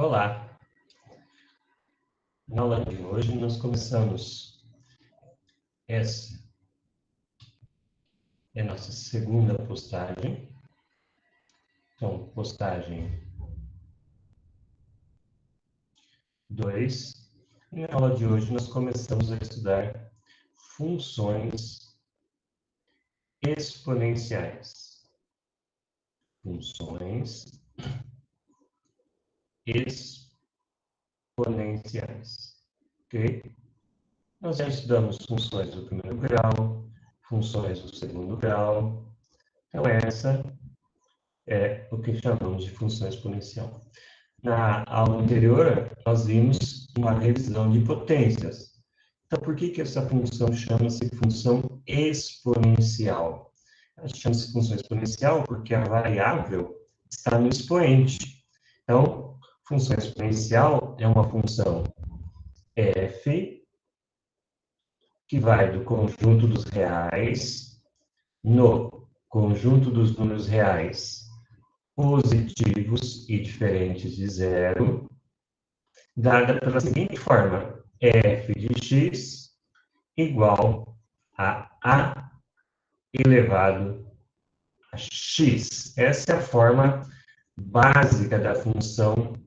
Olá! Na aula de hoje nós começamos. Essa é a nossa segunda postagem. Então, postagem 2. E na aula de hoje nós começamos a estudar funções exponenciais. Funções exponenciais. Ok? Nós já estudamos funções do primeiro grau, funções do segundo grau. Então, essa é o que chamamos de função exponencial. Na aula anterior, nós vimos uma revisão de potências. Então, por que essa função chama-se função exponencial? Ela chama-se função exponencial porque a variável está no expoente. Então, função exponencial é uma função f que vai do conjunto dos reais no conjunto dos números reais positivos e diferentes de zero, dada pela seguinte forma: f de x igual a elevado a x. Essa é a forma básica da função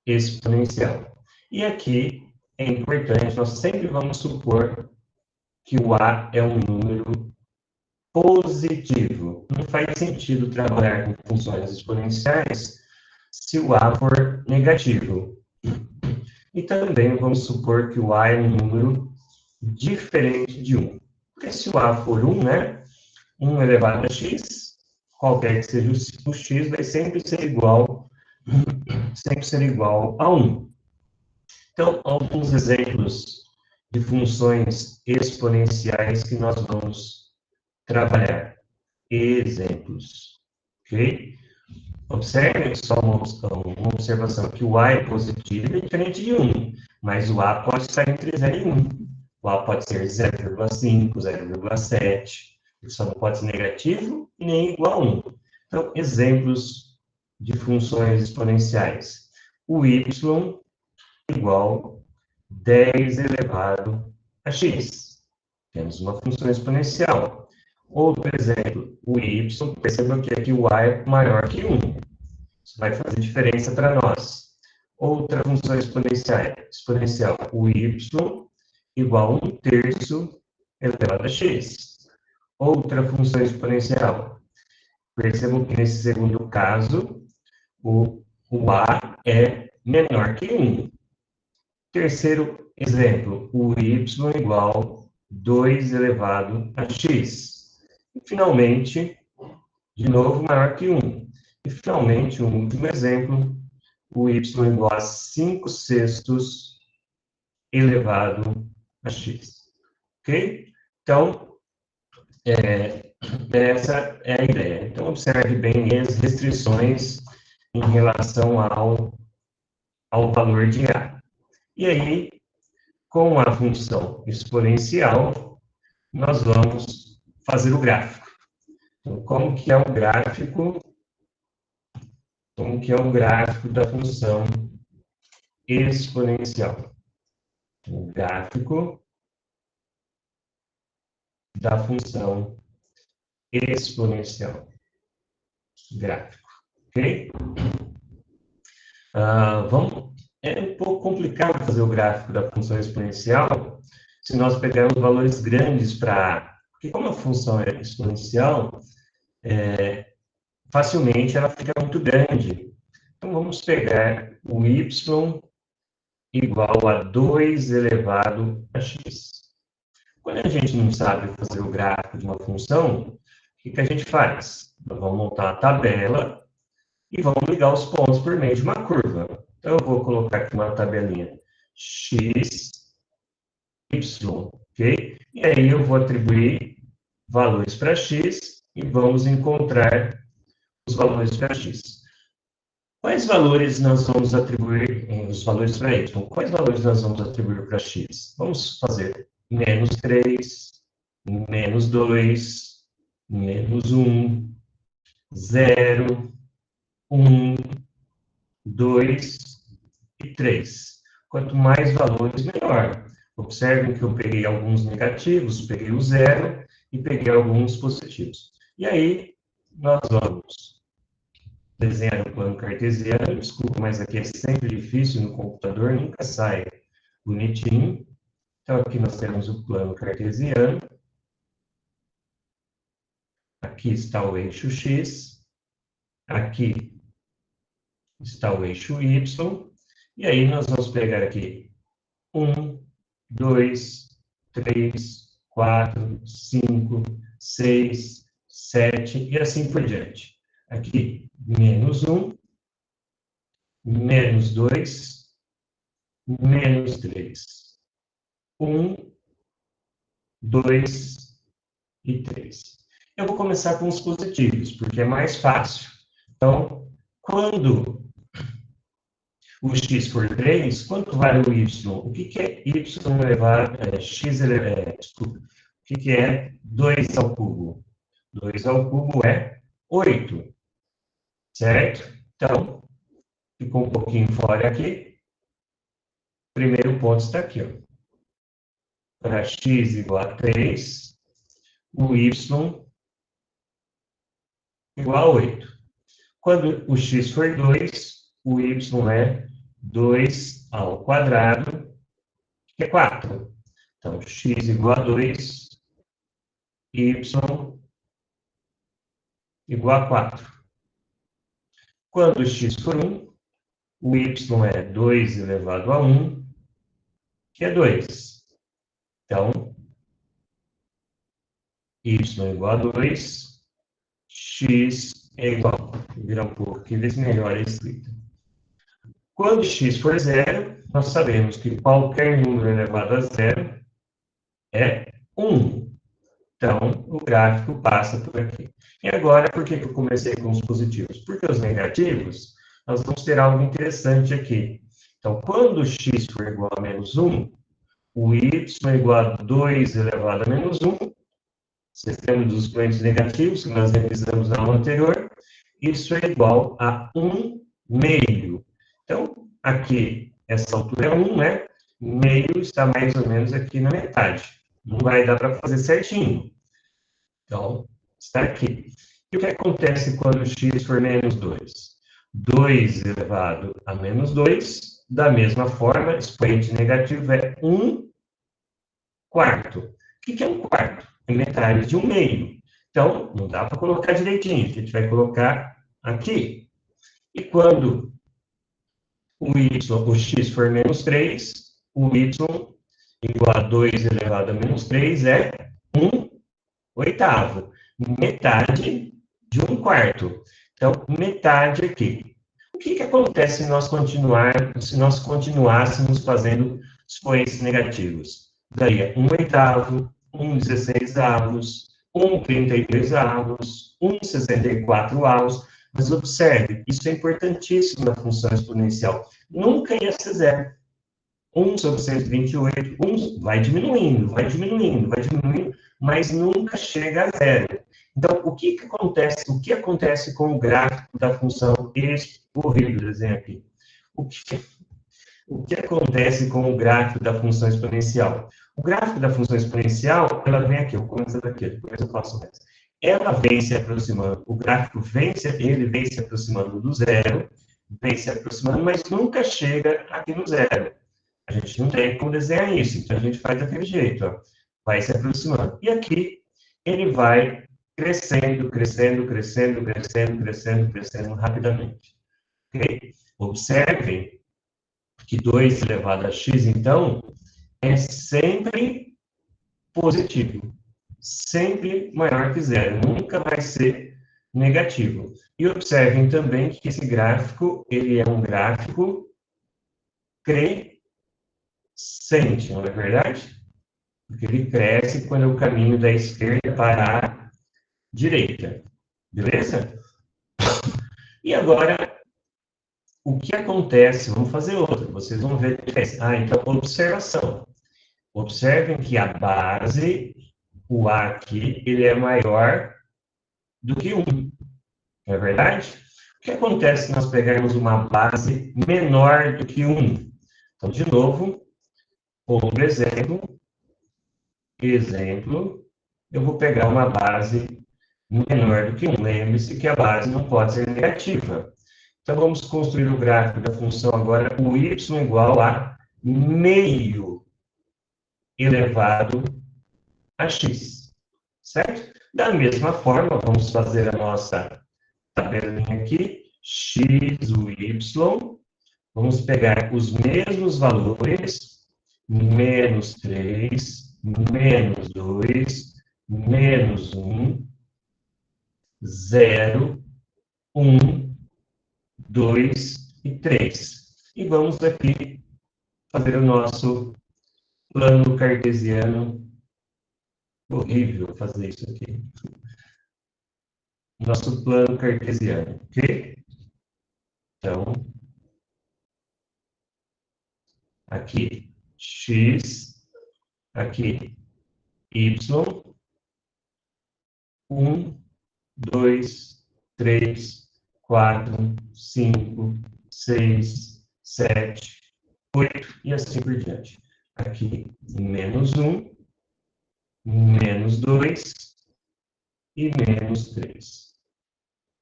exponencial. E aqui é importante, nós sempre vamos supor que o a é um número positivo. Não faz sentido trabalhar com funções exponenciais se o a for negativo. E também vamos supor que o a é um número diferente de 1. Porque se o a for 1, né? 1 elevado a x, qualquer que seja o x, vai sempre ser igual a 1. Então, alguns exemplos de funções exponenciais que nós vamos trabalhar. Exemplos. Ok? Observe só uma observação, que o a é positivo é diferente de 1, mas o a pode estar entre 0 e 1. O a pode ser 0,5, 0,7, ele só não pode ser negativo e nem igual a 1. Então, exemplos de funções exponenciais. O y igual 10 elevado a x. Temos uma função exponencial. Outro exemplo, o y, percebam que aqui o a é maior que 1. Isso vai fazer diferença para nós. Outra função exponencial, o y igual a 1/3 elevado a x. Outra função exponencial, percebam que nesse segundo caso, o a é menor que 1. Terceiro exemplo, o y igual a 2 elevado a x. E, finalmente, de novo, maior que 1. E, finalmente, um último exemplo, o y igual a 5/6 elevado a x. Ok? Então, essa é a ideia. Então, observe bem as restrições em relação ao valor de a. E aí, com a função exponencial, nós vamos fazer o gráfico. Então, como que é o gráfico? Como que é o gráfico da função exponencial? O gráfico da função exponencial. Gráfico, ok? É um pouco complicado fazer o gráfico da função exponencial se nós pegarmos valores grandes para a. Porque como a função é exponencial, facilmente ela fica muito grande. Então, vamos pegar o y igual a 2 elevado a x. Quando a gente não sabe fazer o gráfico de uma função, o que a gente faz? Nós vamos montar a tabela e vamos ligar os pontos por meio de uma curva. Então, eu vou colocar aqui uma tabelinha x, y, ok? E aí eu vou atribuir valores para x e vamos encontrar os valores para x. Quais valores nós vamos atribuir, os valores para y? Quais valores nós vamos atribuir para x? Vamos fazer menos 3, menos 2, menos 1, 0, 1, 2, e 3. Quanto mais valores, melhor. Observem que eu peguei alguns negativos, peguei o 0 e peguei alguns positivos. E aí, nós vamos desenhar o plano cartesiano. Desculpa, mas aqui é sempre difícil no computador, nunca sai bonitinho. Então, aqui nós temos o plano cartesiano. Aqui está o eixo X. Aqui está o eixo Y. E aí, nós vamos pegar aqui 1, 2, 3, 4, 5, 6, 7 e assim por diante. Aqui, menos 1, menos 2, menos 3. 1, 2 e 3. Eu vou começar com os positivos, porque é mais fácil. Então, quando o x for 3, quanto vale o y? O que é y elevado, x elevado, desculpa, o que é 2 ao cubo? 2 ao cubo é 8, certo? Então, ficou um pouquinho fora aqui. O primeiro ponto está aqui, ó. Para x igual a 3, o y igual a 8. Quando o x for 2, o y é 2 ao quadrado, que é 4. Então, x igual a 2, y igual a 4. Quando x for 1, o y é 2 elevado a 1, que é 2. Então, y igual a 2, x é igual. Vou virar um pouco aqui, ver se melhora a escrita. Quando x for 0, nós sabemos que qualquer número elevado a 0 é 1. Então, o gráfico passa por aqui. E agora, por que eu comecei com os positivos? Porque os negativos, nós vamos ter algo interessante aqui. Então, quando x for igual a menos 1, o y igual a 2 elevado a menos 1, sistema dos expoentes negativos, que nós revisamos na aula anterior, isso é igual a 1 meio. Então, aqui, essa altura é 1, né? Meio está mais ou menos aqui na metade. Não vai dar para fazer certinho. Então, está aqui. E o que acontece quando x for menos 2? 2 elevado a menos 2, da mesma forma, expoente negativo é 1 quarto. O que é 1 quarto? É metade de 1 meio. Então, não dá para colocar direitinho, a gente vai colocar aqui. E quando o x for menos 3, o y igual a 2 elevado a menos 3 é 1 oitavo. Metade de 1 quarto. Então, metade aqui. O que acontece se nós continuássemos fazendo expoentes negativos? Daria 1 oitavo, 1 16 avos, 1 32 avos, 1 64 avos. Mas observe, isso é importantíssimo na função exponencial. Nunca ia ser zero. 1 sobre 128, 1 vai diminuindo, vai diminuindo, vai diminuindo, mas nunca chega a zero. Então, o que acontece? O que acontece com o gráfico da função horrível desenho aqui? O que acontece com o gráfico da função exponencial? O gráfico da função exponencial, ela vem aqui, eu começo daqui, depois eu faço mais. Ela vem se aproximando, o gráfico ele vem se aproximando do zero, vem se aproximando, mas nunca chega aqui no zero. A gente não tem como desenhar isso, então a gente faz daquele jeito, ó. Vai se aproximando. E aqui, ele vai crescendo, crescendo, crescendo, crescendo, crescendo, crescendo rapidamente. Ok? Observem que 2 elevado a x, então, é sempre positivo. Sempre maior que zero. Nunca vai ser negativo. E observem também que esse gráfico, ele é um gráfico crescente, não é verdade? Porque ele cresce quando eu caminho da esquerda para a direita. Beleza? E agora, o que acontece? Vamos fazer outra. Vocês vão ver a diferença. Então, observação. Observem que a base, o A aqui, ele é maior do que 1. Não é verdade? O que acontece se nós pegarmos uma base menor do que 1? Então, de novo, outro exemplo, eu vou pegar uma base menor do que 1. Lembre-se que a base não pode ser negativa. Então, vamos construir o gráfico da função agora, o y igual a meio elevado a x, certo? Da mesma forma, vamos fazer a nossa tabelinha aqui, x, o y, vamos pegar os mesmos valores, menos 3, menos 2, menos 1, 0, 1, 2 e 3. E vamos aqui fazer o nosso plano cartesiano. Horrível fazer isso aqui. Nosso plano cartesiano, ok? Então, aqui, x, aqui, y, 1, 2, 3, 4, 5, 6, 7, 8 e assim por diante. Aqui, menos 1, menos 2 e menos 3.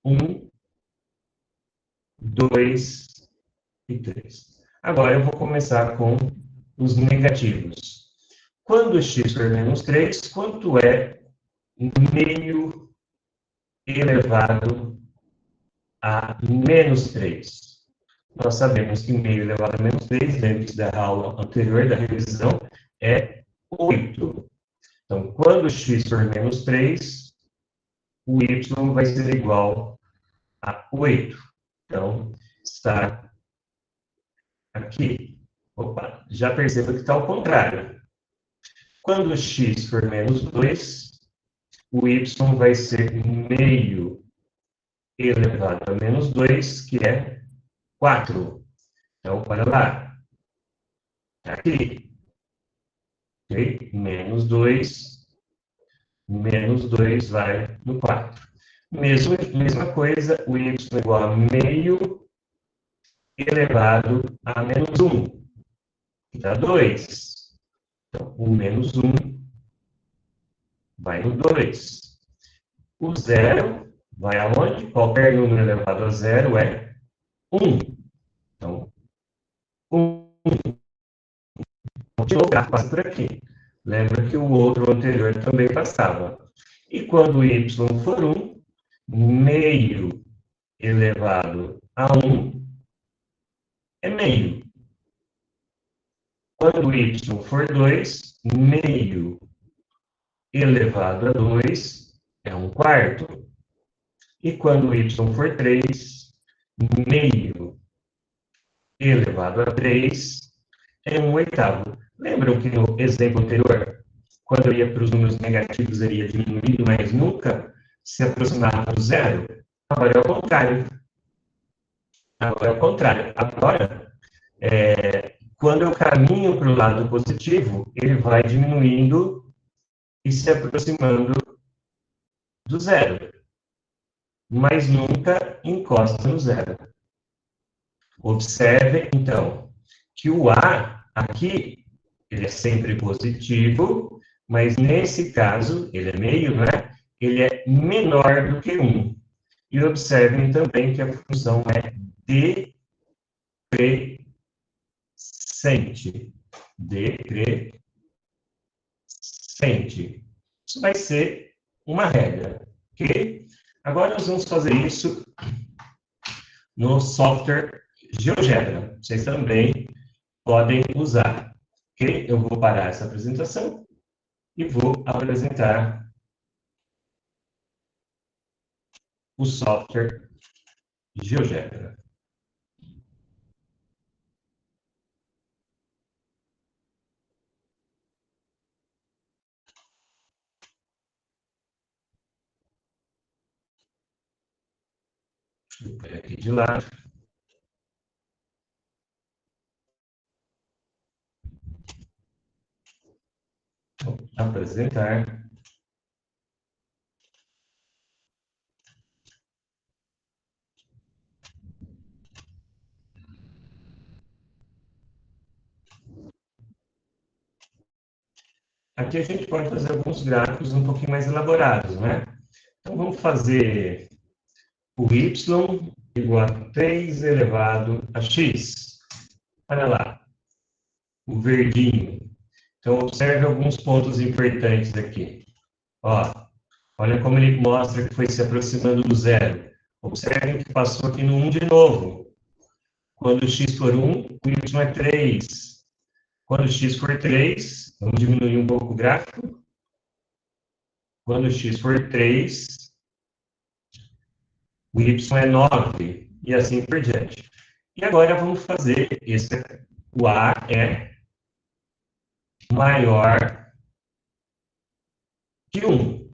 1, 2 e 3. Agora eu vou começar com os negativos. Quando x for menos 3, quanto é meio elevado a menos 3? Nós sabemos que meio elevado a menos 3, lembre-se da aula anterior, da revisão, é 8. Então, quando x for menos 3, o y vai ser igual a 8. Então, está aqui. Opa, já perceba que está ao contrário. Quando x for menos 2, o y vai ser meio elevado a menos 2, que é 4. Então, olha lá. Está aqui. Okay? Menos 2 vai no 4. Mesma coisa, o y igual a meio elevado a menos 1, que dá 2. Então, o menos 1 vai no 2. O 0 vai aonde? Qualquer número elevado a 0 é 1. Então, 1. O gráfico passa por aqui. Lembra que o outro anterior também passava. E quando y for 1, meio elevado a 1 é meio. Quando y for 2, meio elevado a 2 é 1/4. E quando y for 3, meio elevado a 3 é 1/8. Lembram que no exemplo anterior, quando eu ia para os números negativos, ele ia diminuindo, mas nunca se aproximava do zero? Agora é o contrário. Agora, quando eu caminho para o lado positivo, ele vai diminuindo e se aproximando do zero, mas nunca encosta no zero. Observe, então, que o A aqui, ele é sempre positivo, mas nesse caso, ele é meio, né? Ele é menor do que 1. E observem também que a função é decrescente. Decrescente. Isso vai ser uma regra, ok? Agora nós vamos fazer isso no software GeoGebra. Vocês também podem usar, ok? Eu vou parar essa apresentação e vou apresentar o software GeoGebra. Vou pegar aqui de lado. Vou apresentar. aqui a gente pode fazer alguns gráficos um pouquinho mais elaborados, né? Então, vamos fazer o y igual a 3 elevado a x. Olha lá, o verdinho. Então, observe alguns pontos importantes aqui. Ó, olha como ele mostra que foi se aproximando do zero. Observem que passou aqui no 1 de novo. Quando x for 1, o y é 3. Quando x for 3, vamos diminuir um pouco o gráfico. Quando x for 3, o y é 9, e assim por diante. E agora vamos fazer esse. O a é maior que 1.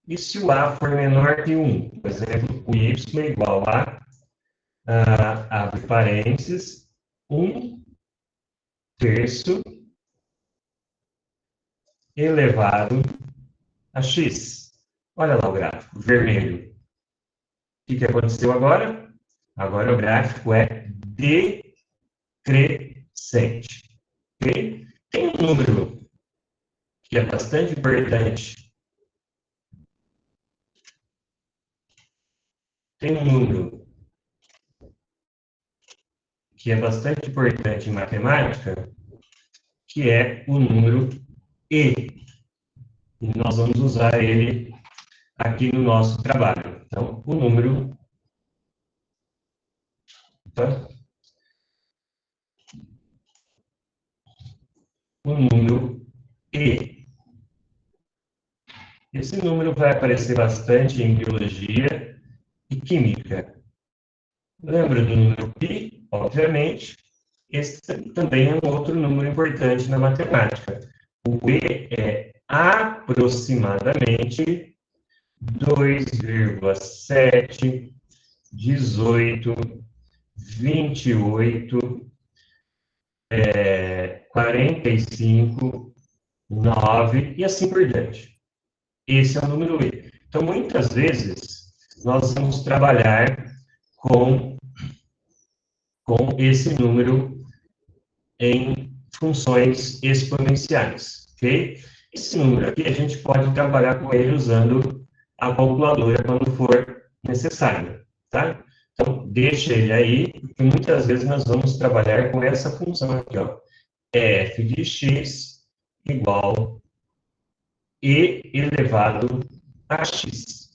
E se o a for menor que 1? Por exemplo, o y é igual a, abre parênteses, 1/3 elevado a x. Olha lá o gráfico, vermelho. O que aconteceu agora? Agora o gráfico é decrescente. Okay? Tem um número que é bastante importante. Tem um número que é bastante importante em matemática, que é o número E. E nós vamos usar ele aqui no nosso trabalho. Então, o número... Tá? O número E. Esse número vai aparecer bastante em biologia e química. Lembra do número π? Obviamente, esse também é um outro número importante na matemática. O E é aproximadamente 2,7, 18, 28, 45, 9 e assim por diante. Esse é o número E. Então, muitas vezes, nós vamos trabalhar com esse número em funções exponenciais, ok? Esse número aqui, a gente pode trabalhar com ele usando a calculadora quando for necessário, tá? Então, deixa ele aí, porque muitas vezes nós vamos trabalhar com essa função aqui, ó. F de x igual e elevado a x.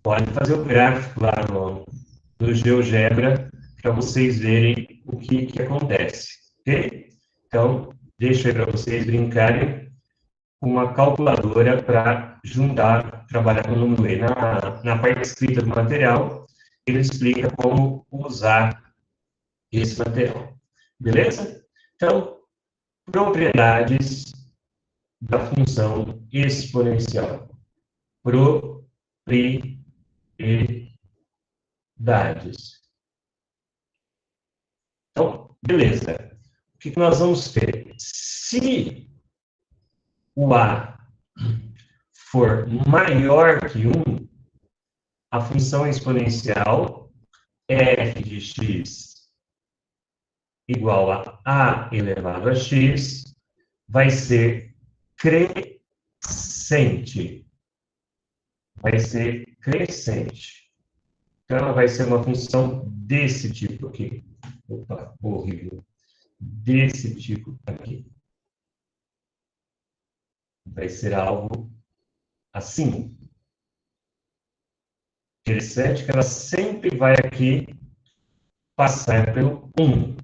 Pode fazer o gráfico lá no GeoGebra para vocês verem o que acontece, ok? Então, deixo aí para vocês brincarem com uma calculadora para juntar, trabalhar com o número E. Na parte escrita do material, ele explica como usar esse material. Beleza? Então, propriedades da função exponencial. Propriedades. Então, beleza. O que nós vamos ver? Se o A for maior que 1, a função exponencial f de x igual a elevado a x vai ser crescente. Vai ser crescente. Então, ela vai ser uma função desse tipo aqui. Opa, horrível. Desse tipo aqui. Vai ser algo assim. Interessante que ela sempre vai aqui passar pelo 1.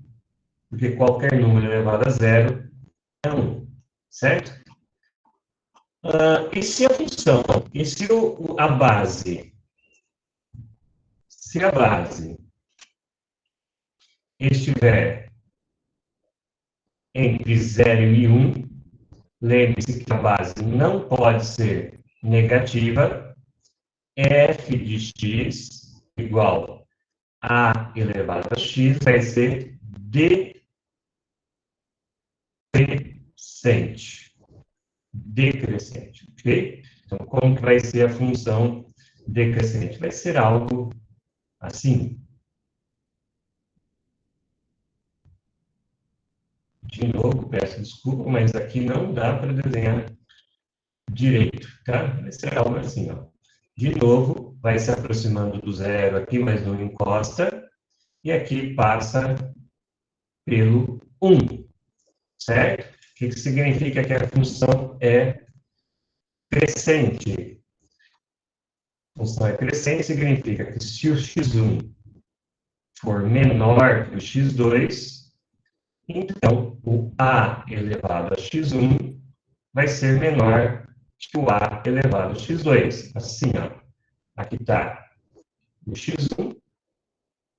Porque qualquer número elevado a zero é 1. Certo? E se a função, e se a base, se a base estiver entre 0 e 1, lembre-se que a base não pode ser negativa, f de x igual a elevado a x vai ser decrescente. Decrescente, ok? Então, como que vai ser a função decrescente? Vai ser algo assim. De novo, peço desculpa, mas aqui não dá para desenhar direito, tá? Vai ser algo assim, ó. De novo, vai se aproximando do zero aqui, mas não encosta. E aqui passa pelo 1, certo? O que significa que a função é crescente? A função é crescente significa que se o x1 for menor que o x2, então o a elevado a x1 vai ser menor que o a elevado a x2. Assim, ó. Aqui está o x1,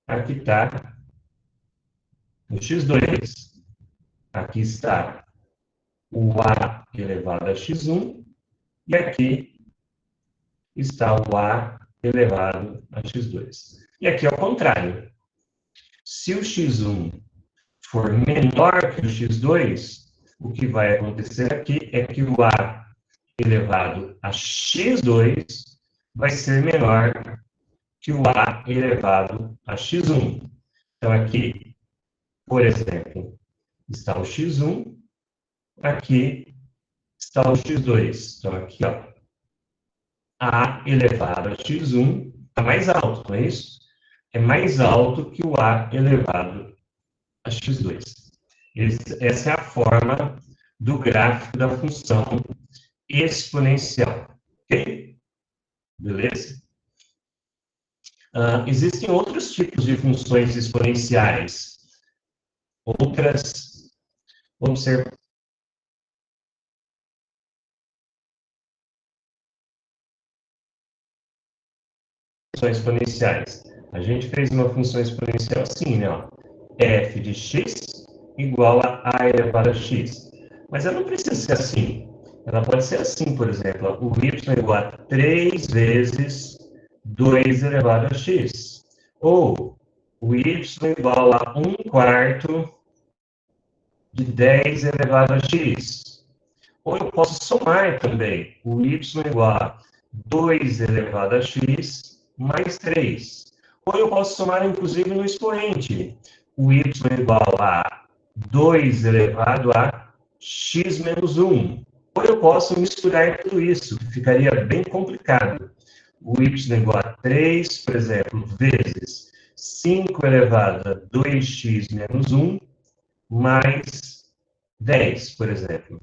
aqui está o x2. Aqui está o a elevado a x1 e aqui está o a elevado a x2. E aqui é o contrário. Se o x1 for menor que o x2, o que vai acontecer aqui é que o a elevado a x2 vai ser menor que o a elevado a x1. Então, aqui, por exemplo, está o x1, aqui está o x2. Então, aqui, ó, a elevado a x1 está mais alto, não é isso? É mais alto que o a elevado a x2. Essa é a forma do gráfico da função exponencial. Ok? Beleza? Existem outros tipos de funções exponenciais. Outras, vamos ser funções exponenciais. A gente fez uma função exponencial assim, né? Ó, f de x igual a elevado a x. Mas ela não precisa ser assim. Ela pode ser assim, por exemplo, ó, o y igual a 3 vezes 2 elevado a x. Ou o y igual a 1/4 de 10 elevado a x. Ou eu posso somar também o y igual a 2 elevado a x mais 3. Ou eu posso somar, inclusive, no expoente. O y igual a 2 elevado a x menos 1. Ou eu posso misturar tudo isso, que ficaria bem complicado. O y igual a 3, por exemplo, vezes 5 elevado a 2x menos 1, mais 10, por exemplo.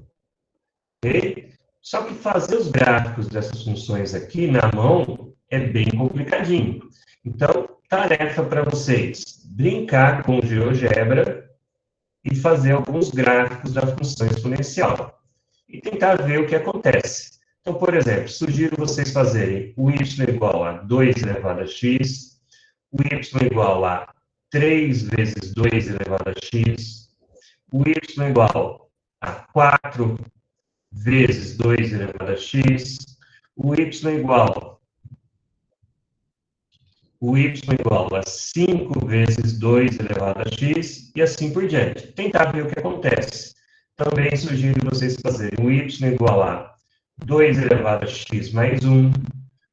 Okay? Só que fazer os gráficos dessas funções aqui na mão é bem complicadinho. Então, tarefa para vocês: brincar com o GeoGebra e fazer alguns gráficos da função exponencial. E tentar ver o que acontece. Então, por exemplo, sugiro vocês fazerem o y igual a 2 elevado a x, o y igual a 3 vezes 2 elevado a x, o y igual a 4 vezes 2 elevado a x, o y igual a 5 vezes 2 elevado a x, e assim por diante. Tentar ver o que acontece. Também sugiro vocês fazerem o y igual a 2 elevado a x mais 1,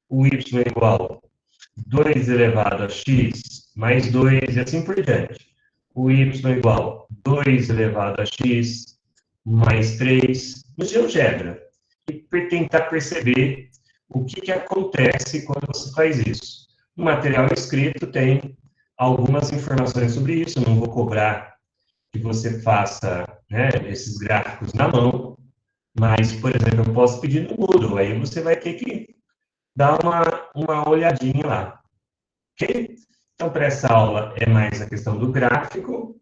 o y igual a 2 elevado a x mais 2, e assim por diante. O y igual a 2 elevado a x mais 3 no GeoGebra. E tentar perceber o que acontece quando você faz isso. No material escrito tem algumas informações sobre isso, não vou cobrar que você faça, né, esses gráficos na mão, mas, por exemplo, eu posso pedir no Moodle, aí você vai ter que dar uma olhadinha lá. Ok? Então, para essa aula é mais a questão do gráfico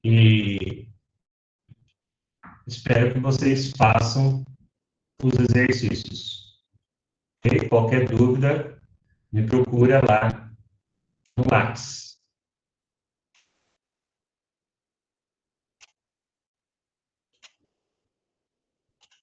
e espero que vocês façam os exercícios. Ok? Qualquer dúvida, me procura lá no Lattes.